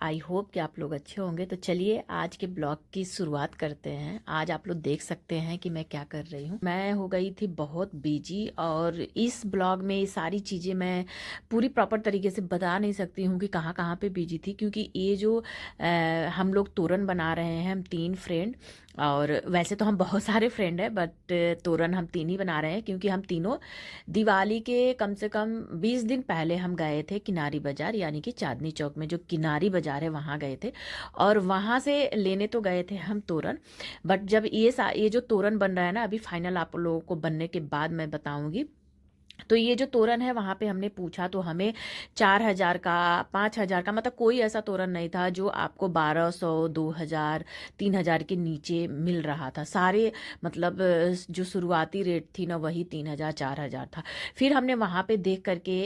I hope कि आप लोग अच्छे होंगे। तो चलिए आज के ब्लॉग की शुरुआत करते हैं। आज आप लोग देख सकते हैं कि मैं क्या कर रही हूँ। मैं हो गई थी बहुत बिजी और इस ब्लॉग में ये सारी चीज़ें मैं पूरी प्रॉपर तरीके से बता नहीं सकती हूँ कि कहाँ कहाँ पे बिजी थी, क्योंकि ये जो हम लोग तोरन बना रहे हैं, हम 3 फ्रेंड। और वैसे तो हम बहुत सारे फ्रेंड हैं, बट तोरन हम 3 ही बना रहे हैं, क्योंकि हम तीनों दिवाली के कम से कम 20 दिन पहले हम गए थे किनारी बाजार, यानी कि चांदनी चौक में जो किनारी बाजार है वहाँ गए थे। और वहाँ से लेने तो गए थे हम तोरन, बट जब ये जो तोरन बन रहा है ना, अभी फाइनल आप लोगों को बनने के बाद मैं बताऊंगी। तो ये जो तोरन है वहाँ पे हमने पूछा तो हमें 4,000 का, 5,000 का, मतलब कोई ऐसा तोरन नहीं था जो आपको 1,200, 2,000, 3,000 के नीचे मिल रहा था। सारे मतलब जो शुरुआती रेट थी ना वही 3,000 4,000 था। फिर हमने वहाँ पे देख करके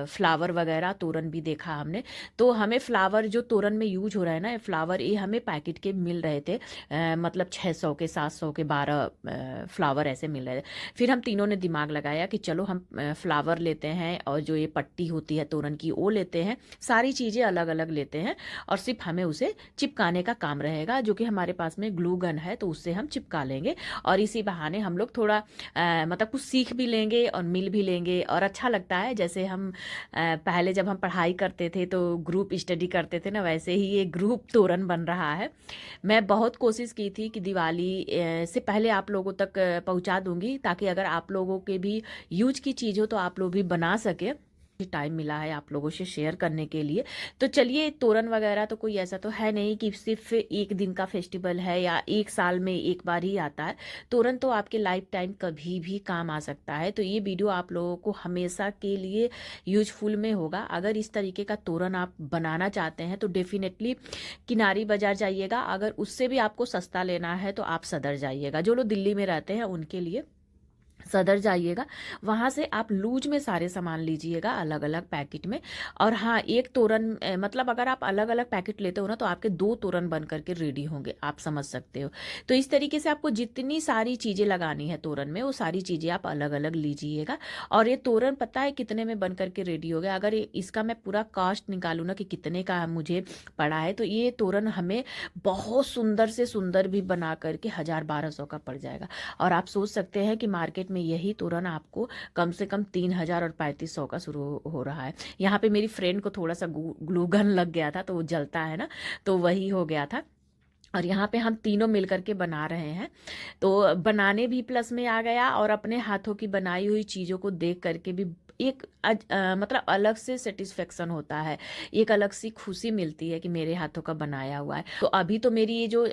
फ्लावर वगैरह तोरन भी देखा हमने। तो हमें फ्लावर जो तोरन में यूज हो रहा है ना, फ्लावर ये हमें पैकेट के मिल रहे थे। मतलब 600 के, 700 के 12 फ्लावर ऐसे मिल रहे थे। फिर हम तीनों ने दिमाग लगाया कि चलो हम फ्लावर लेते हैं और जो ये पट्टी होती है तोरन की वो लेते हैं, सारी चीज़ें अलग अलग लेते हैं और सिर्फ हमें उसे चिपकाने का काम रहेगा, जो कि हमारे पास में ग्लू गन है तो उससे हम चिपका लेंगे। और इसी बहाने हम लोग थोड़ा मतलब कुछ सीख भी लेंगे और मिल भी लेंगे। और अच्छा लगता है, जैसे हम पहले जब हम पढ़ाई करते थे तो ग्रुप स्टडी करते थे ना, वैसे ही ये ग्रुप तोरन बन रहा है। मैं बहुत कोशिश की थी कि दिवाली से पहले आप लोगों तक पहुंचा दूंगी, ताकि अगर आप लोगों के भी यूज की चीज़ हो तो आप लोग भी बना सके। टाइम मिला है आप लोगों से शेयर करने के लिए। तो चलिए, तोरन वगैरह तो कोई ऐसा तो है नहीं कि सिर्फ एक दिन का फेस्टिवल है या एक साल में एक बार ही आता है। तोरन तो आपके लाइफ टाइम कभी भी काम आ सकता है। तो ये वीडियो आप लोगों को हमेशा के लिए यूजफुल में होगा। अगर इस तरीके का तोरन आप बनाना चाहते हैं तो डेफिनेटली किनारी बाजार जाइएगा। अगर उससे भी आपको सस्ता लेना है तो आप सदर जाइएगा। जो लोग दिल्ली में रहते हैं उनके लिए सदर जाइएगा। वहाँ से आप लूज में सारे सामान लीजिएगा अलग अलग पैकेट में। और हाँ, एक तोरन मतलब अगर आप अलग अलग पैकेट लेते हो ना तो आपके 2 तोरन बन करके रेडी होंगे, आप समझ सकते हो। तो इस तरीके से आपको जितनी सारी चीज़ें लगानी है तोरन में वो सारी चीज़ें आप अलग अलग लीजिएगा। और ये तोरन पता है कितने में बन करके रेडी हो गया? अगर इसका मैं पूरा कॉस्ट निकालूँ ना कि कितने का मुझे पड़ा है, तो ये तोरन हमें बहुत सुंदर से सुंदर भी बना करके 1,000 1,200 का पड़ जाएगा। और आप सोच सकते हैं कि मार्केट में यही तोरन आपको कम से कम 3,000 और 3,500 का शुरू हो रहा है। यहाँ पे मेरी फ्रेंड को थोड़ा सा ग्लू गन लग गया था, तो वो जलता है ना, तो वही हो गया था। और यहाँ पे हम तीनों मिल करके बना रहे हैं। तो बनाने भी प्लस में आ गया और अपने हाथों की बनाई हुई चीज़ों को देख करके भी एक मतलब अलग से सेटिस्फेक्शन होता है, एक अलग सी खुशी मिलती है कि मेरे हाथों का बनाया हुआ है। तो अभी तो मेरी ये जो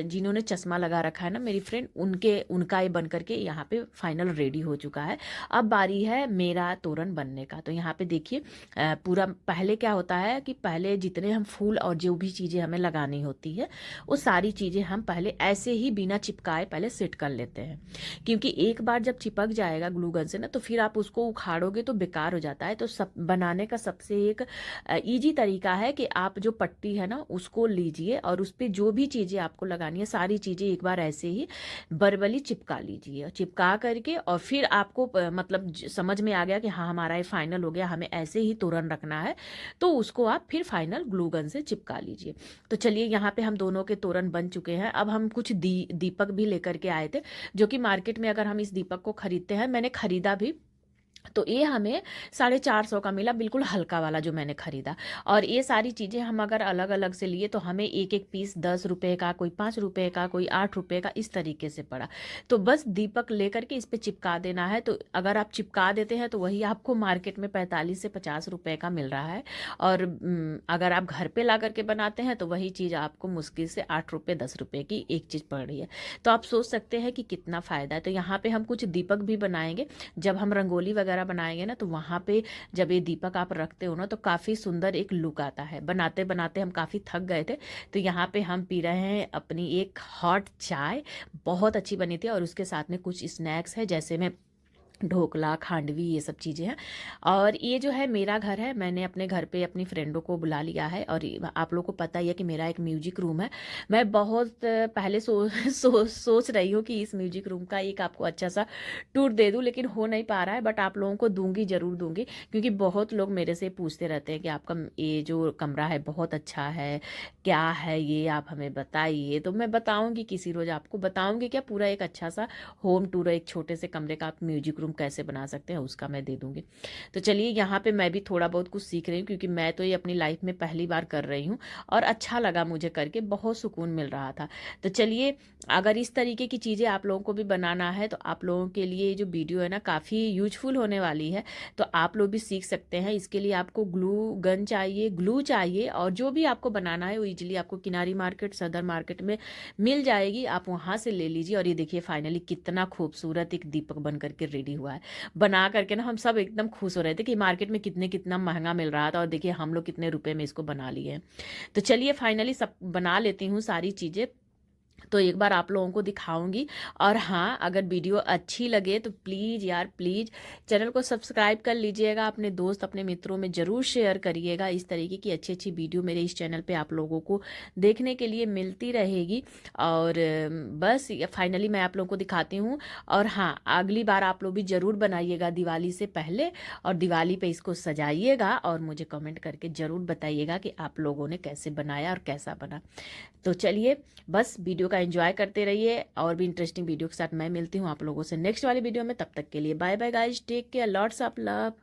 जिन्होंने चश्मा लगा रखा है ना, मेरी फ्रेंड, उनका ये बन करके यहाँ पे फाइनल रेडी हो चुका है। अब बारी है मेरा तोरन बनने का। तो यहाँ पे देखिए, पूरा पहले क्या होता है कि पहले जितने हम फूल और जो भी चीज़ें हमें लगानी होती है वो सारी चीज़ें हम पहले ऐसे ही बिना चिपकाए पहले सेट कर लेते हैं। क्योंकि एक बार जब चिपक जाएगा ग्लू गन से ना, तो फिर आप उसको उखाड़ोगे तो बेकार हो जाता है। तो सब बनाने का सबसे एक इजी तरीका है कि आप जो पट्टी है ना उसको लीजिए और उस पर जो भी चीज़ें आपको लगानी है सारी चीज़ें एक बार ऐसे ही बर्बली चिपका लीजिए। चिपका करके और फिर आपको मतलब समझ में आ गया कि हाँ हमारा ये फाइनल हो गया, हमें ऐसे ही तोरन रखना है, तो उसको आप फिर फाइनल ग्लू गन से चिपका लीजिए। तो चलिए, यहाँ पे हम दोनों के तोरन बन चुके हैं। अब हम कुछ दीपक भी लेकर के आए थे, जो कि मार्केट में अगर हम इस दीपक को खरीदते हैं, मैंने खरीदा भी, तो ये हमें 450 का मिला, बिल्कुल हल्का वाला जो मैंने खरीदा। और ये सारी चीज़ें हम अगर अलग अलग से लिए तो हमें एक एक पीस 10 रुपए का, कोई 5 रुपए का, कोई 8 रुपए का, इस तरीके से पड़ा। तो बस दीपक लेकर के इस पे चिपका देना है। तो अगर आप चिपका देते हैं तो वही आपको मार्केट में 45 से 50 रुपए का मिल रहा है। और अगर आप घर पे ला करके बनाते हैं तो वही चीज़ आपको मुश्किल से 8 रुपए 10 रुपए की एक चीज़ पड़ रही है। तो आप सोच सकते हैं कि कितना फ़ायदा है। तो यहाँ पे हम कुछ दीपक भी बनाएंगे। जब हम रंगोली वगैरह बनाएंगे ना, तो वहाँ पे जब ये दीपक आप रखते हो ना तो काफ़ी सुंदर एक लुक आता है। बनाते बनाते हम काफ़ी थक गए थे। तो यहाँ पे हम पी रहे हैं अपनी एक हॉट चाय, बहुत अच्छी बनी थी। और उसके साथ में कुछ स्नैक्स है, जैसे में ढोकला, खांडवी, ये सब चीज़ें हैं। और ये जो है मेरा घर है, मैंने अपने घर पे अपनी फ्रेंडों को बुला लिया है। और आप लोगों को पता ही है कि मेरा एक म्यूजिक रूम है। मैं बहुत पहले सोच रही हूँ कि इस म्यूजिक रूम का एक आपको अच्छा सा टूर दे दूँ, लेकिन हो नहीं पा रहा है। बट आप लोगों को दूंगी, ज़रूर दूंगी, क्योंकि बहुत लोग मेरे से पूछते रहते हैं कि आपका ये जो कमरा है बहुत अच्छा है, क्या है ये, आप हमें बताइए। तो मैं बताऊँगी, किसी रोज़ आपको बताऊँगी क्या, पूरा एक अच्छा सा होम टूर, एक छोटे से कमरे का आप म्यूजिक रूम कैसे बना सकते हैं उसका मैं दे दूंगी। तो चलिए, यहाँ पे मैं भी थोड़ा बहुत कुछ सीख रही हूँ, क्योंकि मैं तो ये अपनी लाइफ में पहली बार कर रही हूँ और अच्छा लगा मुझे करके, बहुत सुकून मिल रहा था। तो चलिए, अगर इस तरीके की चीज़ें आप लोगों को भी बनाना है तो आप लोगों के लिए ये जो वीडियो है ना काफ़ी यूजफुल होने वाली है। तो आप लोग भी सीख सकते हैं। इसके लिए आपको ग्लू गन चाहिए, ग्लू चाहिए, और जो भी आपको बनाना है वो इजीली आपको किनारी मार्केट, सदर मार्केट में मिल जाएगी, आप वहाँ से ले लीजिए। और ये देखिए फाइनली कितना खूबसूरत एक दीपक बन करके रेडी हुआ है। बना करके ना हम सब एकदम खुश हो रहे थे कि मार्केट में कितना महंगा मिल रहा था, और देखिए हम लोग कितने रुपए में इसको बना लिए हैं। तो चलिए फाइनली सब बना लेती हूँ सारी चीज़ें, तो एक बार आप लोगों को दिखाऊंगी। और हाँ, अगर वीडियो अच्छी लगे तो प्लीज़ यार प्लीज़ चैनल को सब्सक्राइब कर लीजिएगा, अपने दोस्त अपने मित्रों में ज़रूर शेयर करिएगा। इस तरीके की अच्छी अच्छी वीडियो मेरे इस चैनल पे आप लोगों को देखने के लिए मिलती रहेगी। और बस फाइनली मैं आप लोगों को दिखाती हूँ। और हाँ, अगली बार आप लोग भी ज़रूर बनाइएगा दिवाली से पहले, और दिवाली पे इसको सजाइएगा और मुझे कमेंट करके ज़रूर बताइएगा कि आप लोगों ने कैसे बनाया और कैसा बना। तो चलिए, बस वीडियो का एंजॉय करते रहिए, और भी इंटरेस्टिंग वीडियो के साथ मैं मिलती हूँ आप लोगों से नेक्स्ट वाली वीडियो में। तब तक के लिए bye bye guys, take care, lots of love.